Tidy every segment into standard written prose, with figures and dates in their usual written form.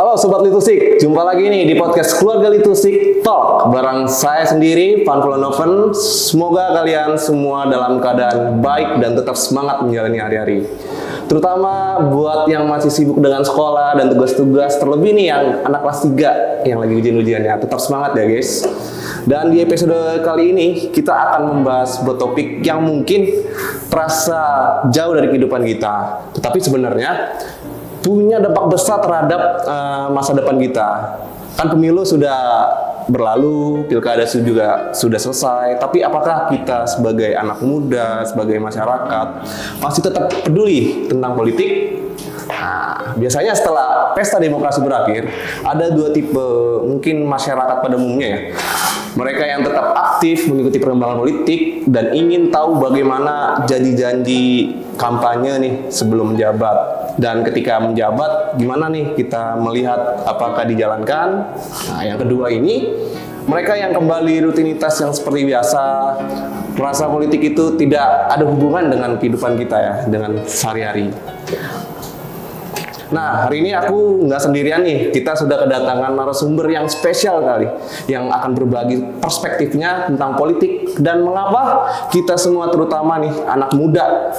Halo Sobat Litusik, jumpa lagi nih di podcast Keluarga Litusik Talk bareng saya sendiri, Van Volanoven. Semoga kalian semua dalam keadaan baik dan tetap semangat menjalani hari-hari. Terutama buat yang masih sibuk dengan sekolah dan tugas-tugas, terlebih nih yang anak kelas 3 yang lagi ujian-ujiannya. Tetap semangat ya guys. Dan di episode kali ini kita akan membahas sebuah topik yang mungkin terasa jauh dari kehidupan kita, tetapi sebenarnya punya dampak besar terhadap masa depan kita. Kan pemilu sudah berlalu, pilkada juga sudah selesai, tapi apakah kita sebagai anak muda, sebagai masyarakat masih tetap peduli tentang politik? Nah, biasanya setelah pesta demokrasi berakhir, ada dua tipe mungkin masyarakat pada umumnya ya. Mereka yang tetap aktif mengikuti perkembangan politik dan ingin tahu bagaimana janji-janji kampanye nih sebelum menjabat. Dan ketika menjabat, gimana nih kita melihat apakah dijalankan? Nah, yang kedua ini, mereka yang kembali rutinitas yang seperti biasa, merasa politik itu tidak ada hubungan dengan kehidupan kita ya, dengan sehari-hari. Nah, hari ini aku nggak sendirian nih, kita sudah kedatangan narasumber yang spesial kali, yang akan berbagi perspektifnya tentang politik dan mengapa kita semua terutama nih anak muda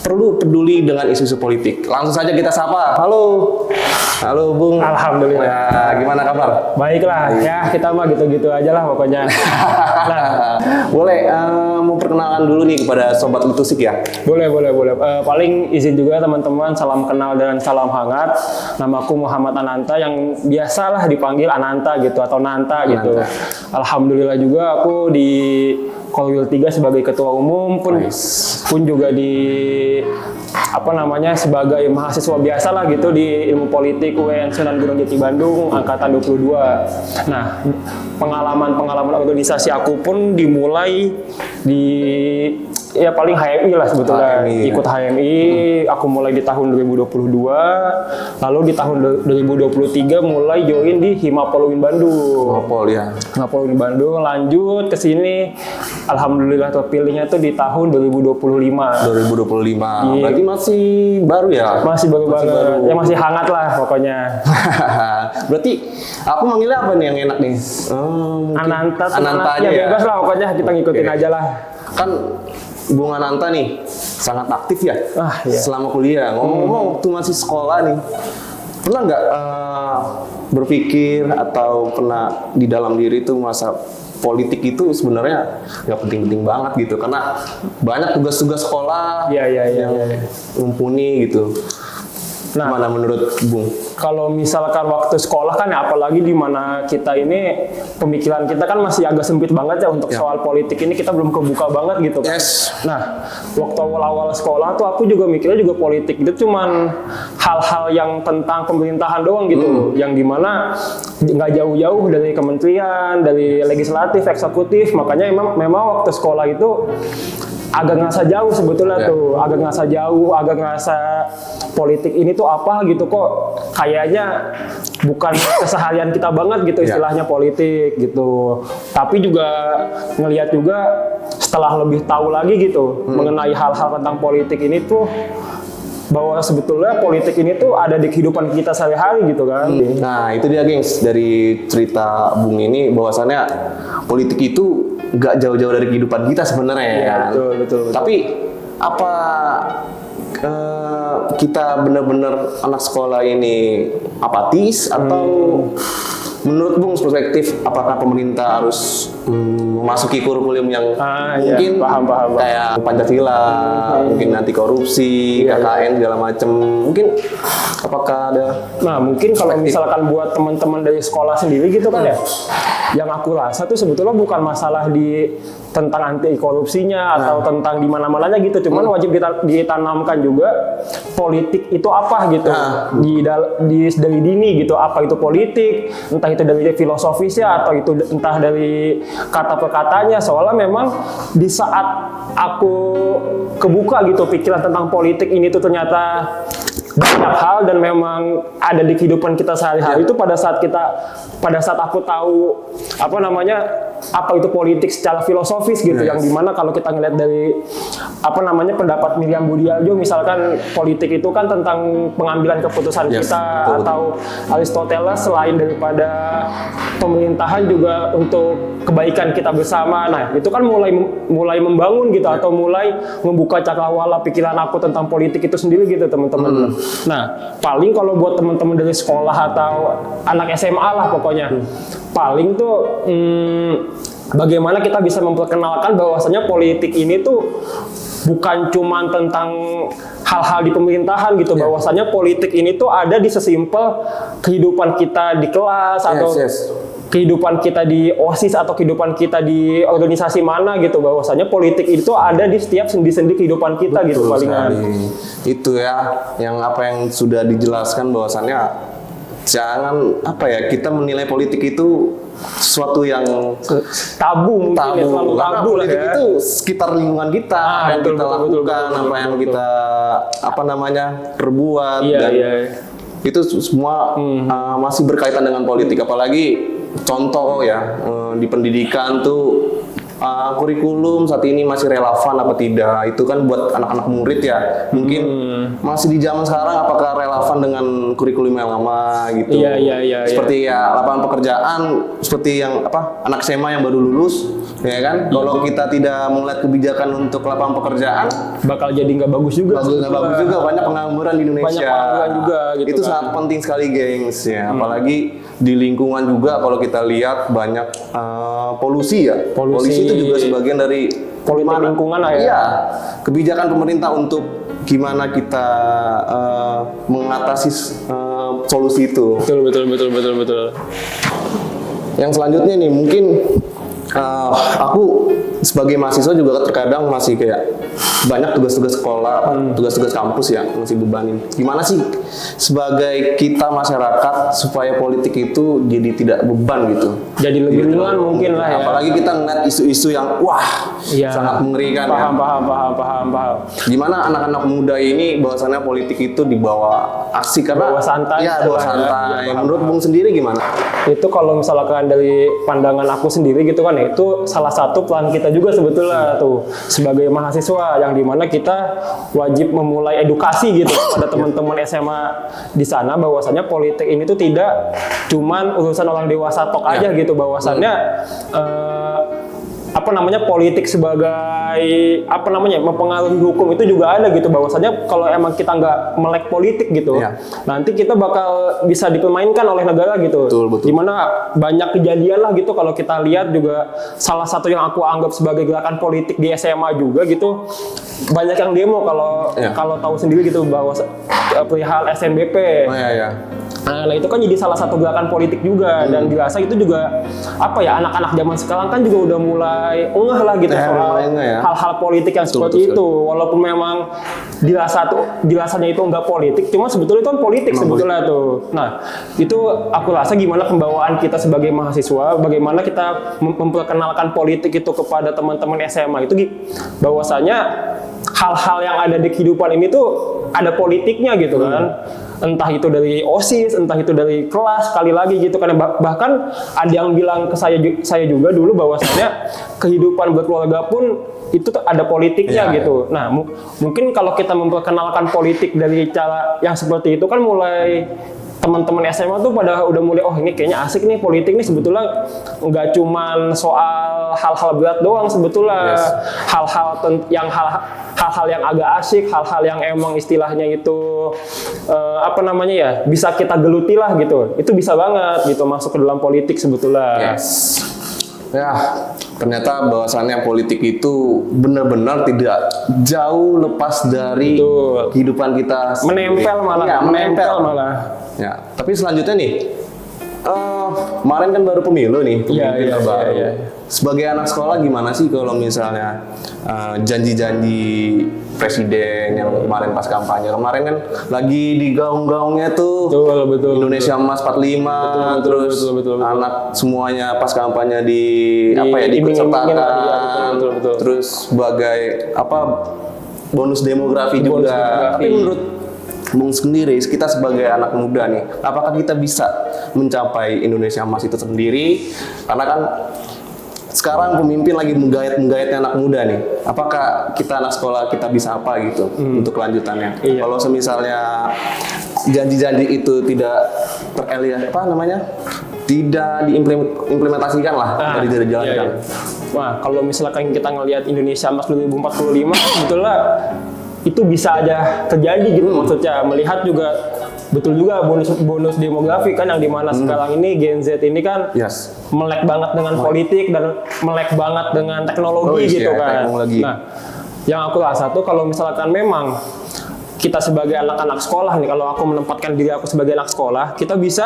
perlu peduli dengan isu-isu politik. Langsung saja kita sapa. Halo Bung. Alhamdulillah. Nah, gimana kabar? Baiklah, ya kita mah gitu-gitu aja lah pokoknya. Nah, boleh mau perkenalan dulu nih kepada Sobat Litusik ya? Boleh. Paling izin juga teman-teman, salam kenal dan salam hangat. Namaku Muhammad Ananta yang biasalah dipanggil Ananta gitu atau Nanta gitu. Alhamdulillah juga aku di Kolwil 3 sebagai ketua umum pun juga di sebagai mahasiswa biasa lah gitu di ilmu politik UIN Sunan Gunung Jati Bandung angkatan 22. Nah, pengalaman organisasi aku pun dimulai di paling HMI lah sebetulnya. Ikut HMI aku mulai di tahun 2022, lalu di tahun 2023 mulai join di Himapol UIN Bandung. Himapol UIN Bandung, lanjut ke sini alhamdulillah terpilihnya tuh di tahun 2025. Berarti masih baru ya? Masih baru banget. Ya masih hangat lah pokoknya. Berarti aku manggilnya apa nih yang enak nih? Ananta aja ya. Bebas lah pokoknya kita ngikutin aja lah. Kan Bung Ananta nih sangat aktif ya iya. Selama kuliah. Ngomong-ngomong waktu masih sekolah nih, pernah nggak berpikir atau pernah di dalam diri tuh masa politik itu sebenarnya nggak penting-penting banget gitu karena banyak tugas-tugas sekolah yang mumpuni gitu. Nah, mana menurut Bung? Kalau misalkan waktu sekolah kan ya apalagi di mana kita ini pemikiran kita kan masih agak sempit banget ya untuk soal politik ini kita belum kebuka banget gitu kan. Yes. Nah, waktu awal-awal sekolah tuh aku juga mikirnya juga politik itu cuman hal-hal yang tentang pemerintahan doang gitu, yang dimana nggak jauh-jauh dari kementerian, dari legislatif, eksekutif. Makanya memang waktu sekolah itu agak ngerasa jauh sebetulnya agak ngerasa politik ini tuh apa gitu kok kayaknya bukan keseharian kita banget gitu istilahnya politik gitu. Tapi juga ngelihat juga setelah lebih tahu lagi gitu mengenai hal-hal tentang politik ini tuh bahwa sebetulnya politik ini tuh ada di kehidupan kita sehari-hari gitu kan. Nah itu dia gengs, dari cerita Bung ini bahwasannya politik itu nggak jauh-jauh dari kehidupan kita sebenarnya ya. Betul. Tapi apa kita benar-benar anak sekolah ini apatis atau menurut Bung perspektif apakah pemerintah harus memasuki kurikulum yang mungkin paham. kayak Pancasila, mungkin anti korupsi, KKN segala macam. Mungkin apakah ada? Nah, mungkin kalau misalkan buat teman-teman dari sekolah sendiri gitu kan ya. Yang aku rasa tuh sebetulnya bukan masalah tentang anti korupsinya atau tentang di mana-mananya gitu, cuman wajib ditanamkan juga politik itu apa gitu dari dini gitu, apa itu politik, entah itu dari filosofisnya atau itu entah dari kata perkatanya. Soalnya memang di saat aku kebuka gitu pikiran tentang politik ini tuh ternyata banyak hal dan memang ada di kehidupan kita sehari-hari itu pada saat aku tahu apa itu politik secara filosofis gitu, yang dimana kalau kita ngeliat dari pendapat Miriam Budialjo misalkan, politik itu kan tentang pengambilan keputusan kita, betul. atau Aristoteles selain daripada pemerintahan juga untuk kebaikan kita bersama. Nah, itu kan mulai membangun gitu, atau mulai membuka cakrawala pikiran aku tentang politik itu sendiri gitu, teman-teman. Nah, paling kalau buat teman-teman dari sekolah atau anak SMA lah pokoknya, paling tuh bagaimana kita bisa memperkenalkan bahwasanya politik ini tuh bukan cuma tentang hal-hal di pemerintahan gitu, bahwasanya politik ini tuh ada di sesimpel kehidupan kita di kelas, atau kehidupan kita di OSIS, atau kehidupan kita di organisasi mana gitu, bahwasanya politik itu ada di setiap sendi-sendi kehidupan kita. Betul, gitu palingan. Itu ya, yang sudah dijelaskan bahwasannya jangan kita menilai politik itu sesuatu yang tabu, mungkin selalu tabu lah politik ya. Itu sekitar lingkungan kita, yang kita lakukan, apa yang kita perbuat, dan itu semua masih berkaitan dengan politik. Apalagi contoh ya, di pendidikan tuh kurikulum saat ini masih relevan apa tidak, itu kan buat anak-anak murid ya, mungkin masih di zaman sekarang apakah relevan dengan kurikulum yang lama gitu. Seperti lapangan pekerjaan, seperti yang anak SMA yang baru lulus ya kan, kalau kita tidak melihat kebijakan untuk lapangan pekerjaan bakal jadi nggak bagus juga. Bagus juga, banyak pengangguran di Indonesia. Banyak pengangguran juga gitu. Itu sangat penting sekali, gengs ya. Apalagi di lingkungan juga, kalau kita lihat banyak polusi ya. Polusi itu juga sebagian dari politik lingkungan ya. Iya, kebijakan pemerintah untuk gimana kita mengatasi solusi itu. Betul. Yang selanjutnya nih, mungkin aku sebagai mahasiswa juga terkadang masih kayak banyak tugas-tugas sekolah, tugas-tugas kampus ya, masih bebanin. Gimana sih sebagai kita masyarakat supaya politik itu jadi tidak beban gitu? Jadi lebih ringan mungkin lah ya. Apalagi kita ngeliat isu-isu yang sangat mengerikan. Paham. Gimana anak-anak muda ini bahwasannya politik itu dibawa asik, karena bawa santai. Bawa santai. Menurut Bung sendiri gimana? Itu kalau misalkan dari pandangan aku sendiri gitu kan, itu salah satu peran kita juga sebetulnya tuh sebagai mahasiswa, yang dimana kita wajib memulai edukasi gitu pada teman-teman SMA di sana, bahwasannya politik ini tuh tidak cuman urusan orang dewasa tok aja gitu, bahwasannya politik sebagai mempengaruhi hukum itu juga ada gitu, bahwasannya kalau emang kita nggak melek politik gitu, nanti kita bakal bisa dipermainkan oleh negara gitu. Betul. Dimana banyak kejadian lah gitu, kalau kita lihat juga salah satu yang aku anggap sebagai gerakan politik di SMA juga gitu, banyak yang demo kalau tahu sendiri gitu, bahwa perihal SNBP. Nah, itu kan jadi salah satu gerakan politik juga, dan dirasa itu juga anak-anak zaman sekarang kan juga udah mulai ngeh lah gitu soal hal-hal politik yang seperti itu. Walaupun memang dirasanya itu enggak politik, cuma sebetulnya itu kan politik sebetulnya tuh. Nah, itu aku rasa gimana pembawaan kita sebagai mahasiswa, bagaimana kita memperkenalkan politik itu kepada teman-teman SMA itu, bahwasanya hal-hal yang ada di kehidupan ini tuh ada politiknya gitu kan. Entah itu dari OSIS, entah itu dari kelas, sekali lagi gitu kan. Bahkan ada yang bilang ke saya juga dulu, bahwasanya kehidupan berkeluarga pun itu tuh ada politiknya gitu. Nah, mungkin kalau kita memperkenalkan politik dari cara yang seperti itu kan, mulai teman-teman SMA tuh pada udah mulai, oh ini kayaknya asik nih politik nih, sebetulnya nggak cuman soal hal-hal berat doang sebetulnya. Hal-hal yang agak asik, hal-hal yang emang istilahnya itu bisa kita geluti lah gitu, itu bisa banget gitu masuk ke dalam politik sebetulnya. Ya, ternyata bahwasannya politik itu benar-benar tidak jauh lepas dari kehidupan kita sendiri. Menempel malah. Ya, tapi selanjutnya nih, kemarin kan baru pemilu nih, baru. Sebagai anak sekolah gimana sih kalau misalnya janji-janji presiden yang kemarin pas kampanye kemarin kan lagi digaung-gaungnya tuh, betul, Indonesia Emas 45, betul. Anak semuanya pas kampanye diikutsertakan, terus sebagai bonus demografi juga. Tapi menurut Bung sendiri, kita sebagai anak muda nih, apakah kita bisa mencapai Indonesia Emas itu sendiri? Karena kan sekarang pemimpin lagi menggait-menggait anak muda nih. Apakah kita anak sekolah kita bisa apa gitu untuk kelanjutannya? Iya. Kalau misalnya janji-janji itu tidak tidak diimplementasikan lah, tidak dijalankan. Iya. Wah, kalau misalkan kita ngelihat Indonesia Emas 2045, sebetulnya itu bisa aja terjadi gitu maksudnya. Melihat juga betul juga bonus demografi kan yang dimana sekarang ini Gen Z ini kan melek banget dengan politik dan melek banget dengan teknologi gitu kan. Teknologi. Nah, yang aku rasa tuh kalau misalkan memang kita sebagai anak-anak sekolah nih, kalau aku menempatkan diri aku sebagai anak sekolah, kita bisa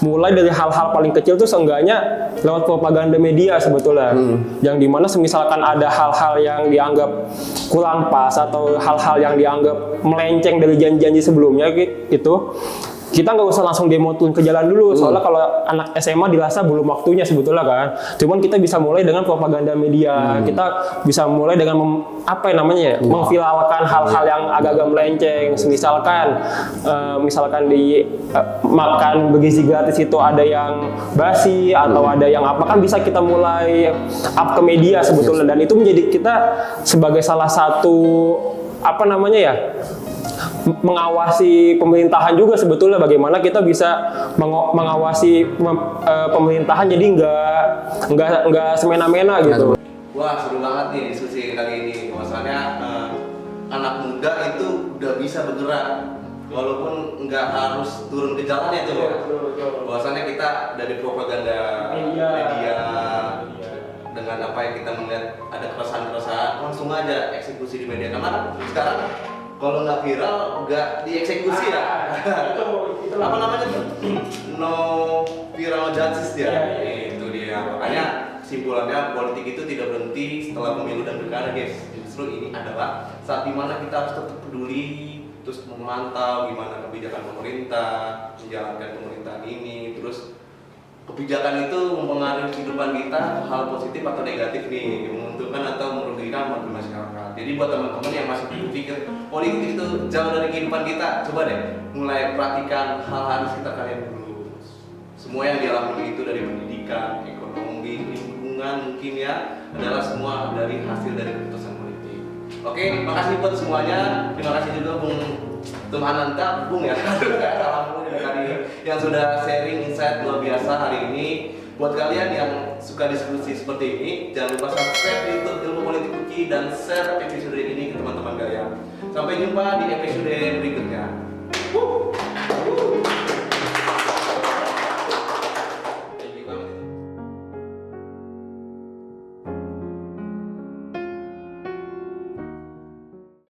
mulai dari hal-hal paling kecil tuh seenggaknya lewat propaganda media sebetulnya. Yang dimana misalkan ada hal-hal yang dianggap kurang pas atau hal-hal yang dianggap melenceng dari janji-janji sebelumnya gitu, kita nggak usah langsung demo turun ke jalan dulu, soalnya kalau anak SMA dirasa belum waktunya sebetulnya kan. Cuman kita bisa mulai dengan propaganda media, kita bisa mulai dengan mengviralkan hal-hal yang agak-agak melenceng. Misalkan di makan bergizi gratis itu ada yang basi atau ada yang apa, kan bisa kita mulai up ke media sebetulnya, dan itu menjadi kita sebagai salah satu mengawasi pemerintahan juga sebetulnya, bagaimana kita bisa mengawasi pemerintahan jadi nggak semena-mena gitu. Wah, seru banget nih diskusi kali ini. Bahwasannya anak muda itu udah bisa bergerak walaupun nggak harus turun ke jalan ya tuh. Bahwasannya kita dari propaganda media dengan apa yang kita melihat ada keresahan-keresahan, langsung aja eksekusi di media. Karena sekarang kalau nggak viral, nggak dieksekusi ya. Apa namanya tuh? No viral justice ya. Itu dia. Makanya kesimpulannya politik itu tidak berhenti setelah pemilu dan pilkada, guys. Justru ini adalah saat dimana kita harus tetap peduli, terus memantau gimana kebijakan pemerintah, menjalankan pemerintahan ini, terus kebijakan itu mempengaruhi kehidupan kita, hal positif atau negatif nih, menguntungkan atau merugikan bagi masyarakat. Jadi buat teman-teman yang masih berpikir politik itu jauh dari kehidupan kita, coba deh mulai perhatikan hal-hal sekitar kalian dulu. Semua yang dialami itu dari pendidikan, ekonomi, lingkungan mungkin ya, adalah semua dari hasil dari keputusan politik. Oke, makasih buat semuanya. Terima kasih juga Bung Tum Ananta, Bung ya, yang sudah sharing insight luar biasa hari ini. Buat kalian yang suka diskusi seperti ini, jangan lupa subscribe YouTube Ilmu Politik Uki dan share episode ini ke teman-teman kalian. Sampai jumpa di episode berikutnya.